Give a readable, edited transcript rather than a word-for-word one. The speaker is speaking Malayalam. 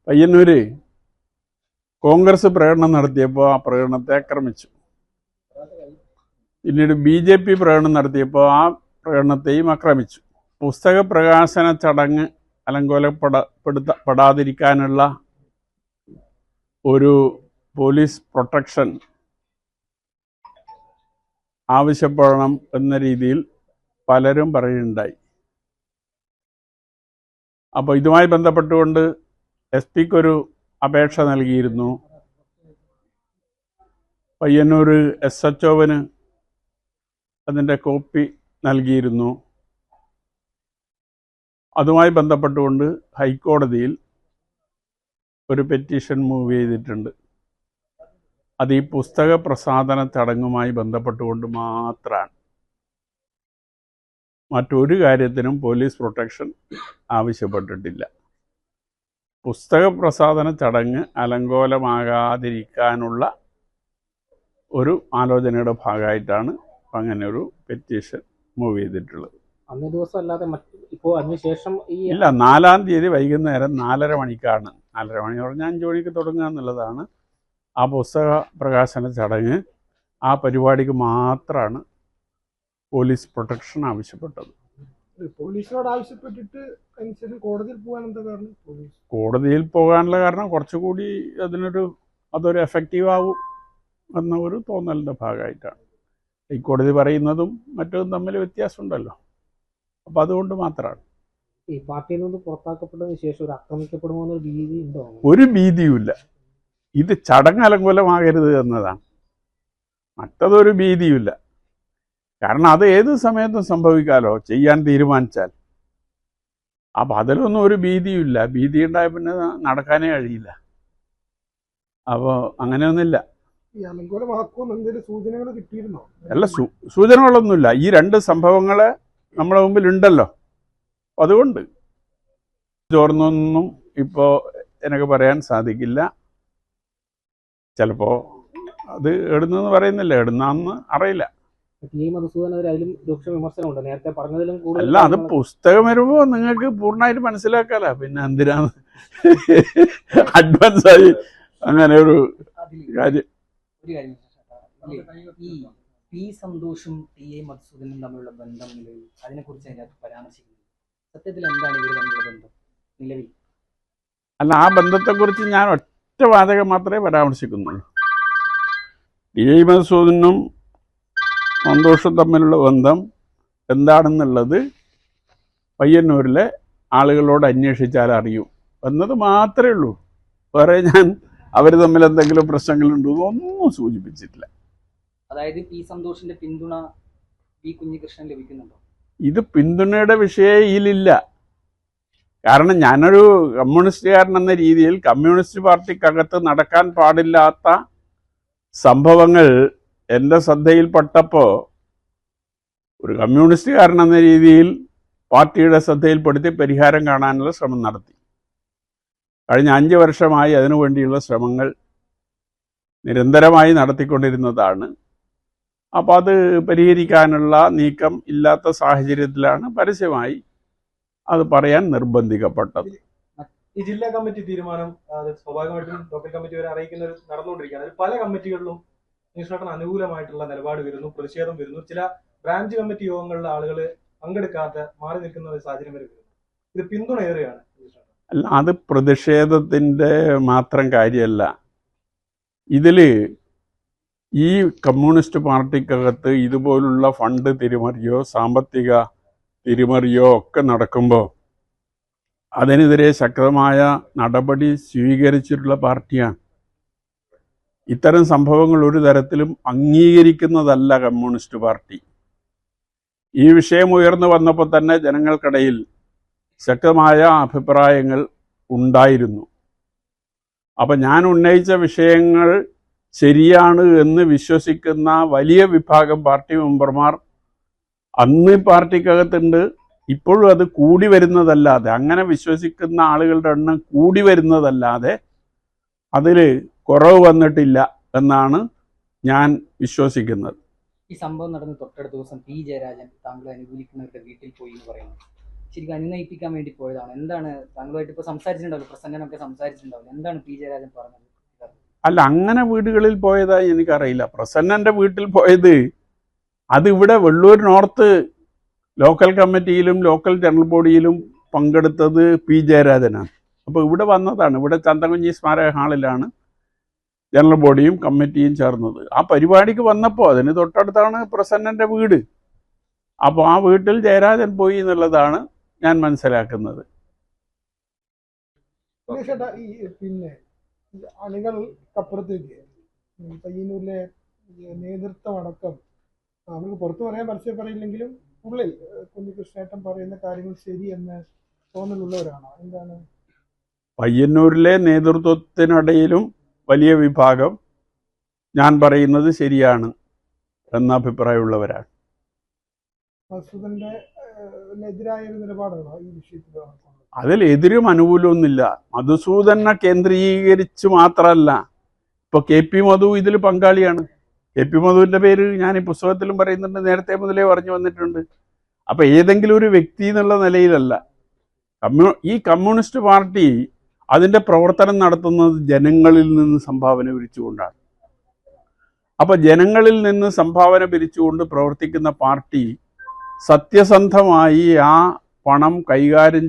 പയ്യന്നൂര് കോൺഗ്രസ് പ്രകടനം നടത്തിയപ്പോൾ ആ പ്രകടനത്തെ ആക്രമിച്ചു. പിന്നീട് BJP പ്രകടനം നടത്തിയപ്പോൾ ആ പ്രകടനത്തെയും ആക്രമിച്ചു. പുസ്തക പ്രകാശന ചടങ്ങ് അലങ്കോലപ്പെടാതിരിക്കാനുള്ള ഒരു പോലീസ് പ്രൊട്ടക്ഷൻ ആവശ്യപ്പെടണം എന്ന രീതിയിൽ പലരും പറയുകയുണ്ടായി. അപ്പോൾ ഇതുമായി ബന്ധപ്പെട്ടുകൊണ്ട് SP-ക്കൊരു അപേക്ഷ നൽകിയിരുന്നു. പയ്യന്നൂർ SHO-വിന് അതിൻ്റെ കോപ്പി നൽകിയിരുന്നു. അതുമായി ബന്ധപ്പെട്ടുകൊണ്ട് ഹൈക്കോടതിയിൽ ഒരു പെറ്റീഷൻ മൂവ് ചെയ്തിട്ടുണ്ട്. അത് ഈ പുസ്തക പ്രസാധന ചടങ്ങുമായി ബന്ധപ്പെട്ടുകൊണ്ട് മാത്രമാണ്. മറ്റൊരു കാര്യത്തിനും പോലീസ് പ്രൊട്ടക്ഷൻ ആവശ്യപ്പെട്ടിട്ടില്ല. പുസ്തക പ്രസാധന ചടങ്ങ് അലങ്കോലമാകാതിരിക്കാനുള്ള ഒരു ആലോചനയുടെ ഭാഗമായിട്ടാണ് അങ്ങനെ ഒരു പെറ്റീഷൻ മൂവ് ചെയ്തിട്ടുള്ളത്. അന്നേ ദിവസം അല്ലാതെ ഇപ്പോൾ അതിനുശേഷം ഇല്ല, 4-ാം തീയതി വൈകുന്നേരം 4:30 മണിക്കാണ്. 4:30 മണി പറഞ്ഞാൽ 5 മണിക്ക് തുടങ്ങുക എന്നുള്ളതാണ് ആ പുസ്തക പ്രകാശന ചടങ്ങ്. ആ പരിപാടിക്ക് മാത്രമാണ് പോലീസ് പ്രൊട്ടക്ഷൻ ആവശ്യപ്പെട്ടത്. പോലീസിനോട് ആവശ്യപ്പെട്ടിട്ട് കോടതിയിൽ പോകാൻ എന്താ കാരണം? കോടതിയിൽ പോകാനുള്ള കാരണം കുറച്ചുകൂടി അതൊരു എഫക്റ്റീവ് ആവും എന്ന ഒരു തോന്നലിൻ്റെ ഭാഗമായിട്ടാണ്. ഹൈക്കോടതി പറയുന്നതും മറ്റതും തമ്മിൽ വ്യത്യാസമുണ്ടല്ലോ. അപ്പോൾ അതുകൊണ്ട് മാത്രമാണ്. ഈ പാർട്ടിയിൽ നിന്ന് പുറത്താക്കപ്പെട്ടതിന് ശേഷം ഒരു ആക്രമിക്കപ്പെടുമോ എന്നൊരു ഭീതി ഉണ്ടോ? ഒരു ഭീതിയുമില്ല. ഇത് ചടങ്ങ് അലങ്കോലമാകരുത് എന്നതാണ്. മറ്റതൊരു ഭീതിയുമില്ല. കാരണം അത് ഏത് സമയത്തും സംഭവിക്കാമല്ലോ, ചെയ്യാൻ തീരുമാനിച്ചാൽ. അപ്പം അതിലൊന്നും ഒരു ഭീതിയുമില്ല. ഭീതി ഉണ്ടായ പിന്നെ നടക്കാനേ കഴിയില്ല. അപ്പോൾ അങ്ങനെയൊന്നുമില്ല. അല്ല, സൂചനകളൊന്നുമില്ല. ഈ 2 സംഭവങ്ങളെ നമ്മുടെ മുമ്പിലുണ്ടല്ലോ. അതുകൊണ്ട് ചോർന്നൊന്നും ഇപ്പോൾ എനിക്ക് പറയാൻ സാധിക്കില്ല. ചിലപ്പോൾ അത് എടുന്നെന്ന് പറയുന്നില്ല, എടുന്നാന്ന് അറിയില്ല. നേരത്തെ പറഞ്ഞതിലും അല്ല, അത് പുസ്തകം വരുമ്പോൾ നിങ്ങൾക്ക് പൂർണ്ണമായിട്ട് മനസ്സിലാക്കാലോ. പിന്നെ എന്തിനാണ് അഡ്വാൻസ് ആയി അങ്ങനെ ഒരു കാര്യം. പി സന്തോഷും TA മധുസൂദനും തമ്മിലുള്ള ബന്ധം നിലവിൽ അതിനെക്കുറിച്ച് അതിനകത്ത് പരാമർശിക്കുന്നു. സത്യത്തിൽ എന്താണ് ഇവർ തമ്മിലുള്ള ബന്ധം നിലവിൽ? അല്ല, ആ ബന്ധത്തെക്കുറിച്ച് ഞാൻ ഒറ്റ വാചകം മാത്രമേ പരാമർശിക്കുന്നുള്ളൂ. TA മധുസൂദനും സന്തോഷും തമ്മിലുള്ള ബന്ധം എന്താണെന്നുള്ളത് പയ്യന്നൂരിലെ ആളുകളോട് അന്വേഷിച്ചാൽ അറിയൂ എന്നത് മാത്രമേ ഉള്ളൂ. വേറെ ഞാൻ അവർ തമ്മിൽ എന്തെങ്കിലും പ്രശ്നങ്ങളുണ്ടോ ഒന്നും സൂചിപ്പിച്ചിട്ടില്ല. അതായത് പി സന്തോഷിന്റെ പിന്തുണ പി കുഞ്ഞികൃഷ്ണൻ ലഭിക്കുന്നുണ്ടോ? ഇത് പിന്തുണയുടെ വിഷയയിലില്ല. കാരണം ഞാനൊരു കമ്മ്യൂണിസ്റ്റുകാരൻ എന്ന രീതിയിൽ കമ്മ്യൂണിസ്റ്റ് പാർട്ടിക്കകത്ത് നടക്കാൻ പാടില്ലാത്ത സംഭവങ്ങൾ എൻ്റെ ശ്രദ്ധയിൽപ്പെട്ടപ്പോൾ ഒരു കമ്മ്യൂണിസ്റ്റുകാരൻ എന്ന രീതിയിൽ പാർട്ടിയുടെ ശ്രദ്ധയിൽപ്പെടുത്തി പരിഹാരം കാണാനുള്ള ശ്രമം നടത്തി. കഴിഞ്ഞ 5 വർഷമായി അതിനുവേണ്ടിയുള്ള ശ്രമങ്ങൾ നിരന്തരമായി നടത്തിക്കൊണ്ടിരുന്നതാണ്. അപ്പോൾ അത് പരിഹരിക്കാനുള്ള നീക്കം ഇല്ലാത്ത സാഹചര്യത്തിലാണ് പരസ്യമായി അത് പറയാൻ നിർബന്ധിക്കപ്പെട്ടത്. ഈ ജില്ലാ കമ്മിറ്റി തീരുമാനം സ്വാഭാവികമായിട്ടും ലോക്കൽ കമ്മിറ്റി വരെ അറിയിക്കുന്ന നടന്നുകൊണ്ടിരിക്കുകയാണ്. അതിൽ പല കമ്മിറ്റികളിലും നിഷ്ണേട്ടന് അനുകൂലമായിട്ടുള്ള നിലപാട് വരുന്നു, പ്രതിഷേധം വരുന്നു. ചില ബ്രാഞ്ച് കമ്മിറ്റി യോഗങ്ങളിലെ ആളുകൾ പങ്കെടുക്കാതെ മാറി നിൽക്കുന്ന ഒരു സാഹചര്യം വരെ വരുന്നു. ഇത് പിന്തുണ ഏറെയാണ്. അല്ല, അത് പ്രതിഷേധത്തിൻ്റെ മാത്രം കാര്യമല്ല. ഇതിൽ ഈ കമ്മ്യൂണിസ്റ്റ് പാർട്ടിക്കകത്ത് ഇതുപോലുള്ള ഫണ്ട് തിരിമറിയോ സാമ്പത്തിക തിരിമറിയോ ഒക്കെ നടക്കുമ്പോൾ അതിനെതിരെ ശക്തമായ നടപടി സ്വീകരിച്ചിട്ടുള്ള പാർട്ടിയാണ്. ഇത്തരം സംഭവങ്ങൾ ഒരു തരത്തിലും അംഗീകരിക്കുന്നതല്ല കമ്മ്യൂണിസ്റ്റ് പാർട്ടി. ഈ വിഷയം ഉയർന്നു വന്നപ്പോൾ തന്നെ ജനങ്ങൾക്കിടയിൽ ശക്തമായ അഭിപ്രായങ്ങൾ ഉണ്ടായിരുന്നു. അപ്പം ഞാൻ ഉന്നയിച്ച വിഷയങ്ങൾ ശരിയാണ് എന്ന് വിശ്വസിക്കുന്ന വലിയ വിഭാഗം പാർട്ടി മെമ്പർമാർ അന്ന് പാർട്ടിക്കകത്തുണ്ട്. ഇപ്പോഴും അത് കൂടി വരുന്നതല്ലാതെ, അങ്ങനെ വിശ്വസിക്കുന്ന ആളുകളുടെ എണ്ണം കൂടി വരുന്നതല്ലാതെ അതിൽ കുറവ് വന്നിട്ടില്ല എന്നാണ് ഞാൻ വിശ്വസിക്കുന്നത്. ഈ സംഭവം നടന്ന തൊട്ടടുത്ത ദിവസം P. ജയരാജൻ താങ്കളെ അനുകൂലിക്കുന്നവരുടെ വീട്ടിൽ പോയി എന്ന് പറയുന്നു. ശരിക്കും അനുനയിപ്പിക്കാൻ വേണ്ടി പോയതാണ്? എന്താണ് താങ്കളുമായിട്ട് ഇപ്പോൾ സംസാരിച്ചിട്ടുണ്ടാവില്ല, പ്രസന്നനൊക്കെ സംസാരിച്ചിട്ടുണ്ടാവില്ല, എന്താണ് പി ജയരാജൻ പറഞ്ഞത്? അല്ല, അങ്ങനെ വീടുകളിൽ പോയതായി എനിക്കറിയില്ല. പ്രസന്നൻ്റെ വീട്ടിൽ പോയത് അത് ഇവിടെ വെള്ളൂർ നോർത്ത് ലോക്കൽ കമ്മിറ്റിയിലും ലോക്കൽ ജനറൽ ബോഡിയിലും പങ്കെടുത്തത് പി ജയരാജനാണ്. അപ്പോൾ ഇവിടെ വന്നതാണ്. ഇവിടെ ചന്തകുഞ്ഞി സ്മാരക ഹാളിലാണ് ജനറൽ ബോഡിയും കമ്മിറ്റിയും ചേർന്നത്. ആ പരിപാടിക്ക് വന്നപ്പോൾ അതിന് തൊട്ടടുത്താണ് പ്രസന്നൻ്റെ വീട്. അപ്പോൾ ആ വീട്ടിൽ ജയരാജൻ പോയി എന്നുള്ളതാണ് ഞാൻ മനസ്സിലാക്കുന്നത്. ചേട്ടാ, ഈ പിന്നെ അണികൾക്കപ്പുറത്തേക്ക് പയ്യന്നൂരിലെ നേതൃത്വം അടക്കം അവർക്ക് പുറത്തു പറയാൻ പരസ്യം പറയില്ലെങ്കിലും ഉള്ളിൽ കുഞ്ഞികൃഷ്ണേട്ടൻ പറയുന്ന കാര്യങ്ങൾ ശരിയെന്ന് തോന്നലുള്ളവരാണോ? എന്താണ്? പയ്യന്നൂരിലെ നേതൃത്വത്തിനിടയിലും വലിയ വിഭാഗം ഞാൻ പറയുന്നത് ശരിയാണ് എന്ന അഭിപ്രായമുള്ളവരാണ്. മധുസൂദന്റെ എതിരായ ഒരു നിലപാടാണോ ഈ വിഷയത്തിൽ? അതിൽ എതിരും അനുകൂലമൊന്നുമില്ല. മധുസൂദനെ കേന്ദ്രീകരിച്ച് മാത്രമല്ല, ഇപ്പോൾ കെ പി മധു ഇതിൽ പങ്കാളിയാണ്. കെ പി മധുവിൻ്റെ പേര് ഞാൻ ഈ പുസ്തകത്തിലും പറയുന്നുണ്ട്, നേരത്തെ മുതലേ പറഞ്ഞു വന്നിട്ടുണ്ട്. അപ്പോൾ ഏതെങ്കിലും ഒരു വ്യക്തി എന്നുള്ള നിലയിലല്ല. ഈ കമ്മ്യൂണിസ്റ്റ് പാർട്ടി അതിൻ്റെ പ്രവർത്തനം നടത്തുന്നത് ജനങ്ങളിൽ നിന്ന് സംഭാവന പിരിച്ചുകൊണ്ടാണ്. അപ്പോൾ ജനങ്ങളിൽ നിന്ന് സംഭാവന പിരിച്ചുകൊണ്ട് പ്രവർത്തിക്കുന്ന പാർട്ടി സത്യസന്ധമായി ആ പണം കൈകാര്യം